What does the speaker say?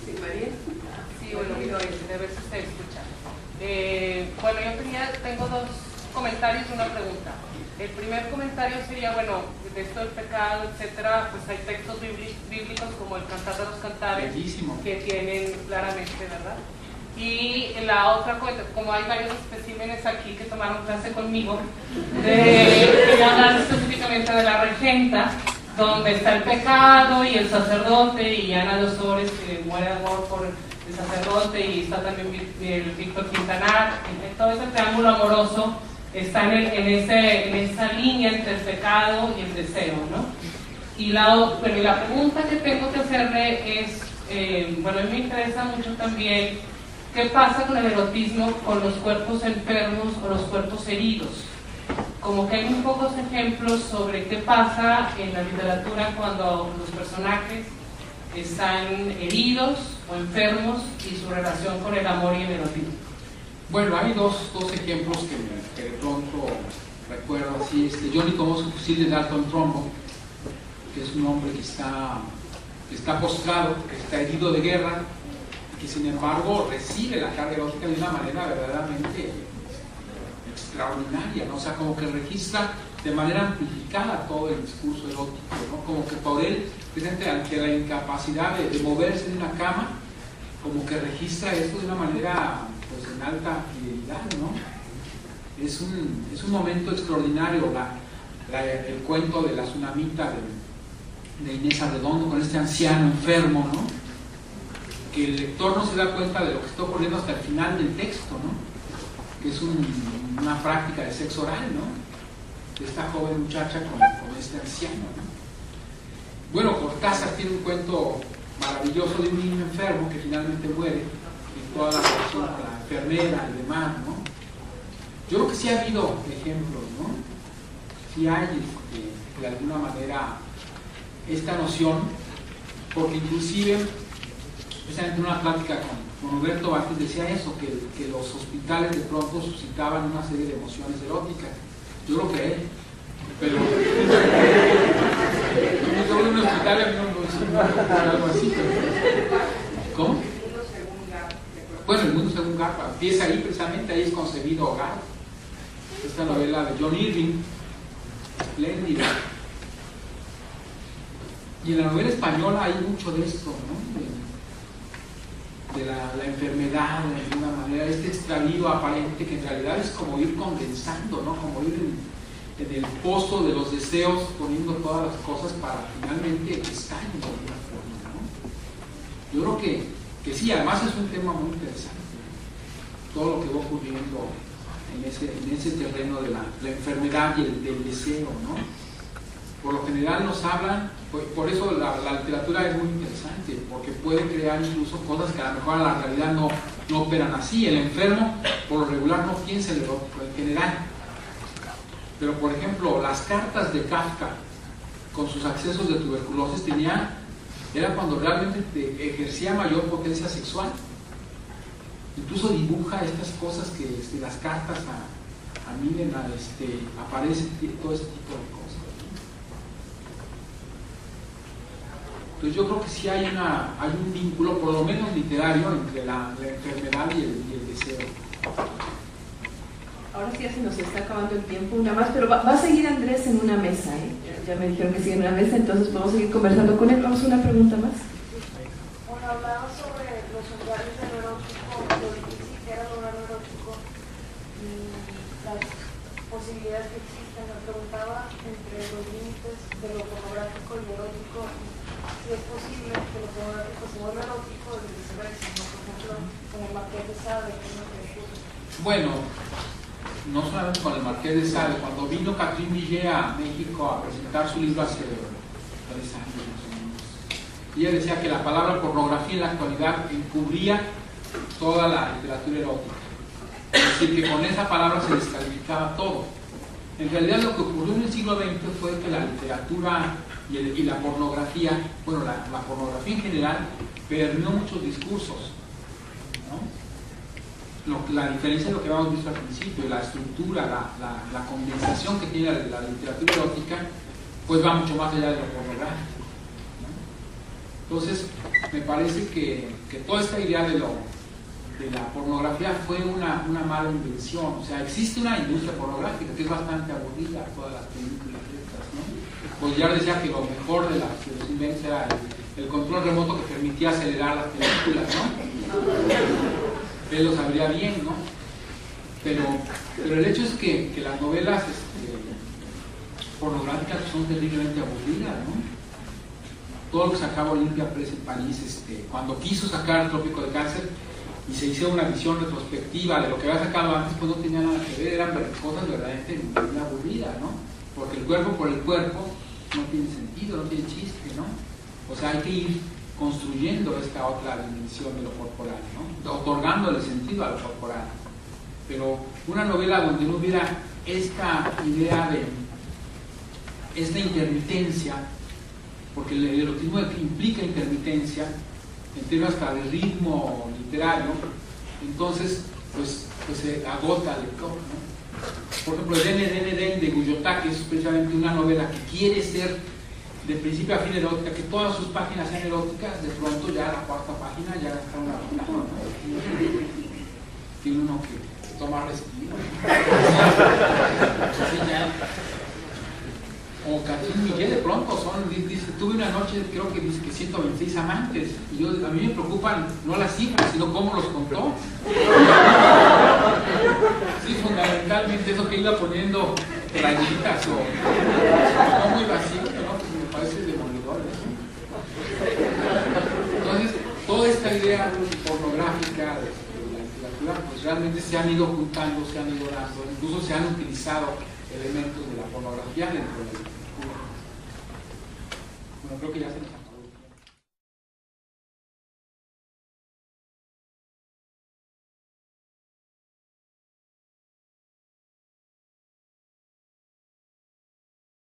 Sí, María. Sí, bueno, a ver si se escucha. Bueno, tengo dos comentarios y una pregunta. El primer comentario sería, bueno, de esto del pecado, etcétera, pues hay textos bíblicos como el Cantar de los Cantares, bellísimo, que tienen claramente, ¿verdad? Y la otra cosa, como hay varios especímenes aquí que tomaron clase conmigo, quería hablar específicamente de la regenta, donde está el pecado y el sacerdote, y Ana de Osores, que muere de amor por el sacerdote, y está también el Víctor Quintanar. Todo ese triángulo amoroso está en esa línea entre el pecado y el deseo, ¿no? Y la pregunta que tengo que hacerle es, bueno, a mí me interesa mucho también qué pasa con el erotismo, con los cuerpos enfermos o los cuerpos heridos. Como que hay muy pocos ejemplos sobre qué pasa en la literatura cuando los personajes están heridos o enfermos y su relación con el amor y el erotismo. Bueno, hay dos ejemplos que de pronto recuerdo así. Johnny tomó su fusil de Dalton Trumbo, que es un hombre que está postrado, que está herido de guerra, y que sin embargo recibe la carga erótica de una manera verdaderamente extraordinaria, ¿no? O sea, como que registra de manera amplificada todo el discurso erótico, ¿no? Como que por él, presente ante la incapacidad de moverse en una cama, como que registra esto de una manera pues en alta fidelidad, ¿no? Es un momento extraordinario el cuento de la tsunamita de Inés Arredondo con este anciano enfermo, ¿no? Que el lector no se da cuenta de lo que está ocurriendo hasta el final del texto, ¿no? Que es una práctica de sexo oral, ¿no? De esta joven muchacha con este anciano, ¿no? Bueno, Cortázar tiene un cuento maravilloso de un niño enfermo que finalmente muere, y toda la relación con la enfermera y demás, ¿no? Yo creo que sí ha habido ejemplos, ¿no? Sí hay de alguna manera esta noción, porque inclusive precisamente en una plática con Roberto Vázquez decía eso, que los hospitales de pronto suscitaban una serie de emociones eróticas. Yo lo creé, pero yo en un hospital a mí no algo así, pero ¿cómo? Bueno, el mundo según Garpa empieza ahí, precisamente ahí es concebido Garpa, esta novela de John Irving, espléndida. Y en la novela española hay mucho de esto, ¿no? De la enfermedad, de alguna manera, este extravío aparente que en realidad es como ir condensando, ¿no? Como ir en el pozo de los deseos, poniendo todas las cosas para finalmente que estallen de alguna forma, ¿no? Yo creo que sí, además es un tema muy interesante, ¿no? Todo lo que va ocurriendo en ese terreno de la enfermedad y del deseo, ¿no? Por lo general nos hablan, por eso la literatura es muy interesante, porque puede crear incluso cosas que a lo mejor a la realidad no operan así. El enfermo, por lo regular, no piensa en lo erótico en general. Pero, por ejemplo, las cartas de Kafka, con sus accesos de tuberculosis, era cuando realmente ejercía mayor potencia sexual. Incluso dibuja estas cosas que las cartas a Milena, aparece todo ese tipo de cosas. Entonces yo creo que sí hay un vínculo, por lo menos literario, entre la enfermedad y el deseo. Ahora sí ya se nos está acabando el tiempo, una más, pero va a seguir Andrés en una mesa, ¿eh? Ya me dijeron que sigue en una mesa, entonces podemos seguir conversando con él. Vamos a una pregunta más. Bueno, hablaba sobre los umbrales de lo erótico, lo difícil que era lograr lo erótico y las posibilidades que existen. Me preguntaba entre los límites de lo pornográfico y lo erótico, si es posible que lo pornográfico se vuelva erótico desde viceversa, ¿no? Por ejemplo, con el Marqués de Sade, que es lo que ocurre. Bueno, no solamente con el Marqués de Sade, cuando vino Catherine Millet a México a presentar su libro hace 3 años más o menos, ella decía que la palabra pornografía en la actualidad encubría toda la literatura erótica, es decir, que con esa palabra se descalificaba todo. En realidad lo que ocurrió en el siglo XX fue que la literatura y la pornografía, bueno, la pornografía en general, permeó muchos discursos, ¿no? La diferencia de lo que habíamos visto al principio, la estructura, la condensación que tiene la literatura erótica, pues va mucho más allá de lo pornográfico, ¿no? Entonces, me parece que toda esta idea de la pornografía fue una mala invención. O sea, existe una industria pornográfica que es bastante aburrida, todas las películas estas, ¿no? Pues ya decía que lo mejor de los inventos era el control remoto que permitía acelerar las películas, ¿no? Él lo sabría bien, ¿no? Pero el hecho es que las novelas pornográficas son terriblemente aburridas, ¿no? Todo lo que sacaba Olympia Press en París, cuando quiso sacar Trópico de Cáncer y se hizo una visión retrospectiva de lo que había sacado antes, pues no tenía nada que ver, eran cosas verdaderamente muy aburridas, ¿no? Porque el cuerpo por el cuerpo no tiene sentido, no tiene chiste, ¿no? O sea, hay que ir construyendo esta otra dimensión de lo corporal, ¿no? Otorgándole sentido a lo corporal. Pero una novela donde no hubiera esta idea de esta intermitencia, porque el erotismo implica intermitencia en términos hasta de ritmo literario, entonces pues se agota el lector, ¿no? Por ejemplo, el DNDN de Guyotake es precisamente una novela que quiere ser de principio a fin erótica, que todas sus páginas sean eróticas. De pronto ya la cuarta página ya está una página, ¿no? Tiene uno que toma respiro. Así ya. O Catherine Millet de pronto dice, tuve una noche, creo que dice que 126 amantes, y a mí me preocupan no las cifras, sino cómo los contó. Sí, fundamentalmente eso que iba poniendo rayitas o no muy vacío, ¿no? Pues me parece demoledor eso. Entonces, toda esta idea pornográfica de la literatura, pues realmente se han ido juntando, se han ido dando, incluso se han utilizado elementos de la pornografía dentro de la literatura. Bueno, creo que ya se nos